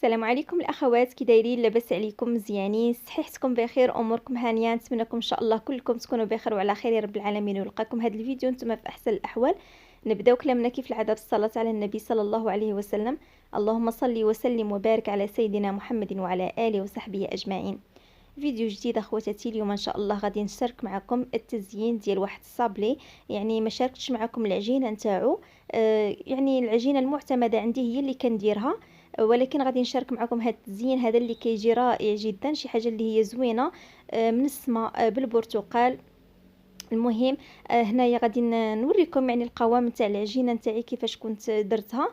السلام عليكم الاخوات، كي دايرين؟ لاباس عليكم؟ مزيانين؟ صحيحتكم بخير؟ اموركم هانيه؟ نتمنىكم ان شاء الله كلكم تكونوا بخير وعلى خير يا رب العالمين، ونلقاكم هذا الفيديو نتوما في احسن الاحوال. نبداو كلامنا كيف العاده بالصلاه على النبي صلى الله عليه وسلم. اللهم صل وسلم وبارك على سيدنا محمد وعلى اله وصحبه اجمعين. فيديو جديد اخواتاتي. اليوم ان شاء الله غادي نشارك معكم التزيين ديال واحد الصابلي. يعني ما شاركتش معكم العجينه نتاعو. يعني العجينه المعتمده عندي هي اللي كنديرها. ولكن غادي نشارك معكم هذا التزيين هذا اللي كيجي رائع جدا، شي حاجه اللي هي زوينه، منسمه بالبرتقال. المهم هنايا غادي نوريكم يعني القوام نتاع العجينه نتاعي كيفاش كنت درتها.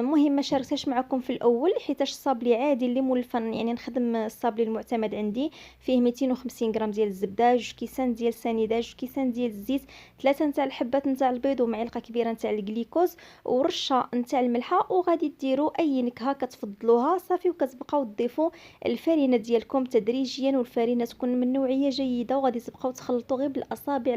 مهم ما شاركتهاش معكم في الاول حيتاش الصابلي عادي اللي مولفن، يعني نخدم الصابلي المعتمد عندي فيه 250 غرام ديال الزبده، 2 كيسان ديال السنيده، 2 كيسان ديال الزيت، 3 نتاع الحبات نتاع البيض، ومعلقه كبيره نتاع الجليكوز، ورشه نتاع الملحه. وغادي ديروا اي نكهه كتفضلوها صافي، وكتبقاو تضيفوا الفرينه ديالكم تدريجيا، والفرينه تكون من نوعيه جيده، وغادي تبقاو تخلطوا غير بالاصابع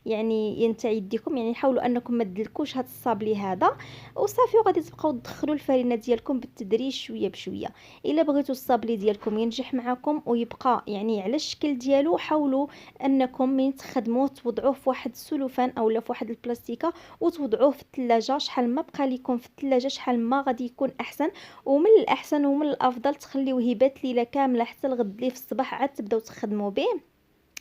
يعني نتاع يديكم. يعني حاولوا انكم ما تدلكوش هذا الصابلي هذا وصافي، وغادي تبقاو تدخلوا الفرينه ديالكم بالتدريج شويه بشويه. الا بغيتوا الصابلي ديالكم ينجح معكم ويبقى يعني على الشكل ديالو، حاولوا انكم من تخدموه توضعوه في واحد السلوفان اولا في واحد البلاستيكه وتوضعوه في الثلاجه. شحال ما بقى لكم في الثلاجه شحال ما غادي يكون احسن. ومن الاحسن ومن الافضل تخليوه يبات ليله كامله حتى الغد لي في الصباح عاد تبداو تخدموا به،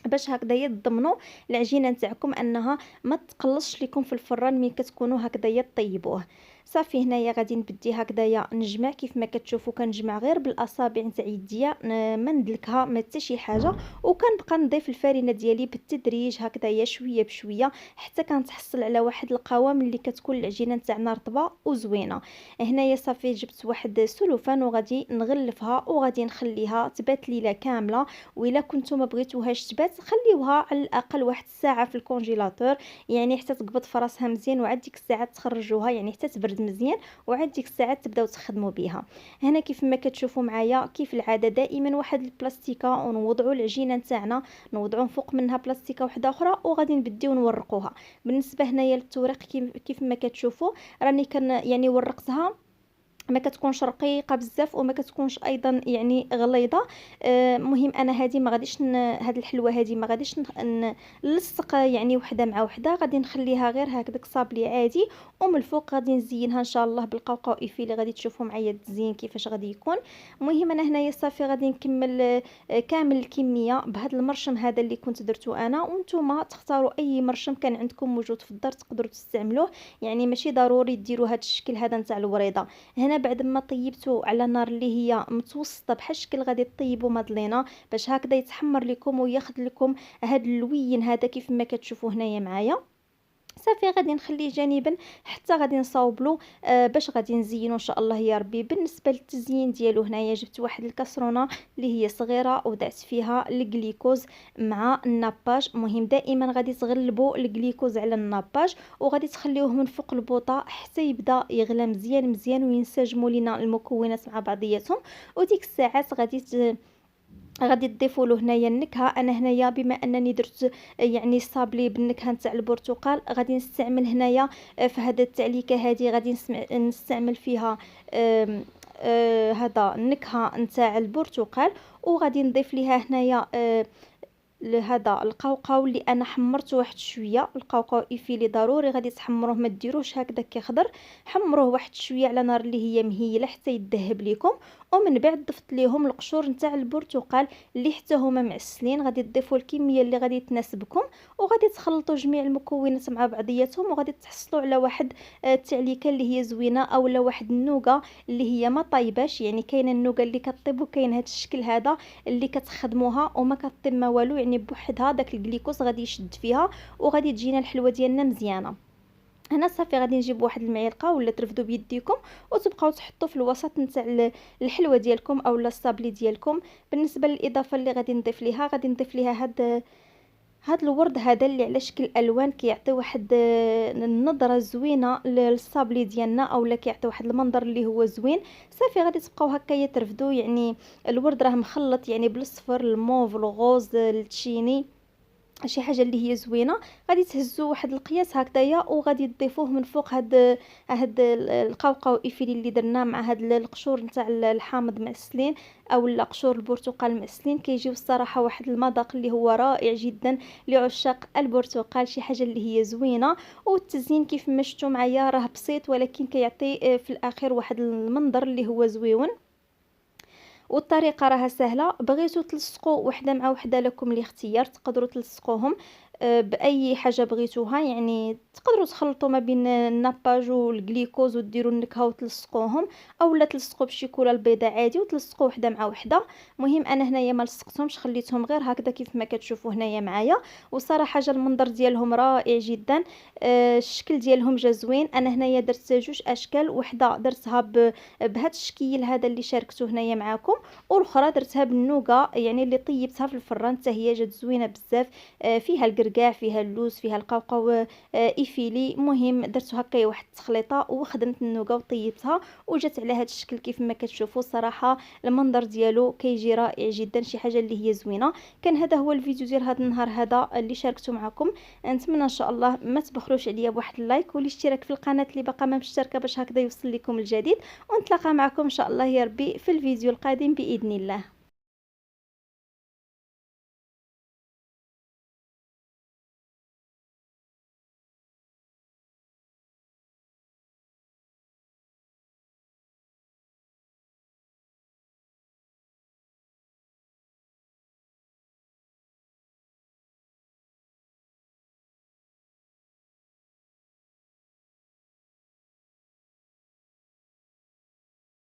باش هكذايا تضمنوا العجينه نتاعكم انها ما تقلصش لكم في الفران ملي كتكونوا هكذايا طيبوه. صافي هنايا غادي نبدي هكذايا نجمع كيف ما كتشوفوا، كنجمع غير بالاصابع نتاع يديا، ما ندلكها ما حتى شي حاجه، وكنبقى نضيف الفرينه ديالي بالتدريج هكذايا شويه بشويه حتى كنتحصل على واحد القوام اللي كتكون العجينه نتاعنا رطبه وزوينه. هنايا صافي جبت واحد سلوفان وغادي نغلفها وغادي نخليها تبات ليله كامله. وإلا كنتو ما بغيتوهاش تبات خليوها على الاقل واحد الساعه في الكونجيلاتور، يعني حتى تقبض في راسها مزيان، وعاد ديك الساعه تخرجوها يعني حتى تبرد مزيان، وعاد ديك الساعه تبداو تخدموا بها. هنا كيف ما كتشوفوا معايا كيف العاده دائما واحد البلاستيكه ونوضعوا العجينه نتاعنا، نوضعوا فوق منها بلاستيكه واحده اخرى وغادي نبديو نورقوها. بالنسبه هنايا للتوريق كيف ما كتشوفوا راني يعني ورقتها، ما كتكونش رقيقه بزاف وما كتكونش ايضا يعني غليظه. مهم انا هذه ما غاديش هاد الحلوه هذه ما غاديش نلصق يعني وحده مع وحده، غادي نخليها غير هكذاك صابلي عادي. ومن الفوق غادي نزينها ان شاء الله بالقوقاو ايفي اللي غادي تشوفوا معايا التزيين كيفاش غادي يكون. المهم انا هنايا صافي غادي نكمل كامل الكميه بهذا المرشم هذا اللي كنت درتو انا، وانتم تختاروا اي مرشم كان عندكم موجود في الدار تقدروا تستعملوه، يعني ماشي ضروري ديروا هذا الشكل هذا نتاع الوريضه. هنا بعد ما طيبته على نار اللي هي متوسطه بحال الشكل غادي طيبوا مادلينا باش هكذا يتحمر لكم وياخذ لكم هذا اللوين هذا كيف ما كتشوفوا هنايا معايا. صافي غادي نخليه جانبا حتى غادي نصاوبلو باش غادي نزينو ان شاء الله يا ربي. بالنسبه للتزيين ديالو هنايا جبت واحد الكاسرونه اللي هي صغيره ودعت فيها الجليكوز مع الناباج. مهم دائما غادي تغلبوا الجليكوز على الناباج وغادي تخليوه من فوق البوطه حتى يبدا يغلى مزيان مزيان وينسجموا لنا المكونات مع بعضياتهم. وديك الساعات غادي تضيفوا له هنايا النكهه. انا هنايا بما انني درت يعني صابلي بالنكهه نتاع البرتقال، غادي نستعمل هنايا في هذا التعليكه هذه غادي نستعمل فيها هذا النكهه نتاع البرتقال. وغادي نضيف ليها هنايا لهذا القوقاو اللي انا حمرته واحد شويه. القوقاو ايفيلي ضروري غادي تحمروه، ما ديروش هكذا كيخضر، حمروه واحد شويه على نار اللي هي مهيله حتى يذهب لكم. ومن بعد ضفت ليهم القشور نتاع البرتقال اللي حتى هما معسلين. غادي تضيفوا الكميه اللي غادي تناسبكم وغادي تخلطوا جميع المكونات مع بعضياتهم، وغادي تحصلوا على واحد التعليكه اللي هي زوينه، اولا واحد النوغه اللي هي ما طايباش. يعني كاينه النوغه اللي كطيب وكاين هذا الشكل هذا اللي كتخدموها وما كطيب ما والو، يعني بوحدها داك الجليكوز غادي يشد فيها وغادي تجينا الحلوه ديالنا مزيانه. هنا صافي غادي نجيب واحد المعلقه ولا ترفدوا بيديكم وتبقاو تحطوا في الوسط نتاع الحلوه ديالكم اولا الصابلي ديالكم. بالنسبه للاضافه اللي غادي نضيف ليها، غادي نضيف ليها هاد الورد هذا اللي على شكل الوان كيعطي واحد النظره زوينه للصابلي ديالنا، اولا كيعطي واحد المنظر اللي هو زوين. صافي غادي تبقاو هكايا ترفدوا، يعني الورد راه مخلط يعني بالصفر الموف الغوز التشيني. شي حاجه اللي هي زوينه. غادي تهزوا واحد القياس هكذايا وغادي تضيفوه من فوق هاد القوقاو ايفيلي اللي درنا مع هاد القشور نتاع الحامض معسلين او لا قشور البرتقال معسلين. كيجيو الصراحه واحد المذاق اللي هو رائع جدا لعشاق البرتقال، شي حاجه اللي هي زوينه. والتزيين كيف ما شفتوا معايا راه بسيط ولكن كيعطي في الاخير واحد المنظر اللي هو زويون. والطريقه راها سهله، بغيتو تلصقوا وحده مع وحده لكم الاختيار، تقدروا تلصقوهم باي حاجه بغيتوها. يعني تقدروا تخلطوا ما بين الناباج والجليكوز وديروا النكهه وتلصقوهم، اولا تلصقوا بالشيكولا البيضاء عادي وتلصقوا وحده مع وحده. مهم انا هنايا ما لصقتهمش، خليتهم غير هكذا كيف ما كتشوفوا هنايا معايا. وصراحه جا المنظر ديالهم رائع جدا. الشكل ديالهم جا زوين. انا هنايا درت جوج اشكال، وحده درتها بهذا الشكل هذا اللي شاركته هنايا معكم، والاخرى درتها بالنوغا يعني اللي طيبتها في الفران حتى هي جات زوينه بزاف. فيها الكركاع، فيها اللوز، فيها القوقاو ايفيلي. مهم درت هكا واحد التخليطه وخدمت النوغا وطيبتها وجات على هذا الشكل كيف ما كتشوفوا. صراحه المنظر ديالو كيجي رائع جدا، شي حاجه اللي هي زوينه. كان هذا هو الفيديو ديال هذا النهار هذا اللي شاركته معكم. نتمنى ان شاء الله ما تبخلوش عليا بواحد اللايك والاشتراك في القناه اللي باقا ما مشتركه باش هكذا يوصل لكم الجديد. ونتلاقى معكم ان شاء الله يا ربي في الفيديو القادم باذن الله.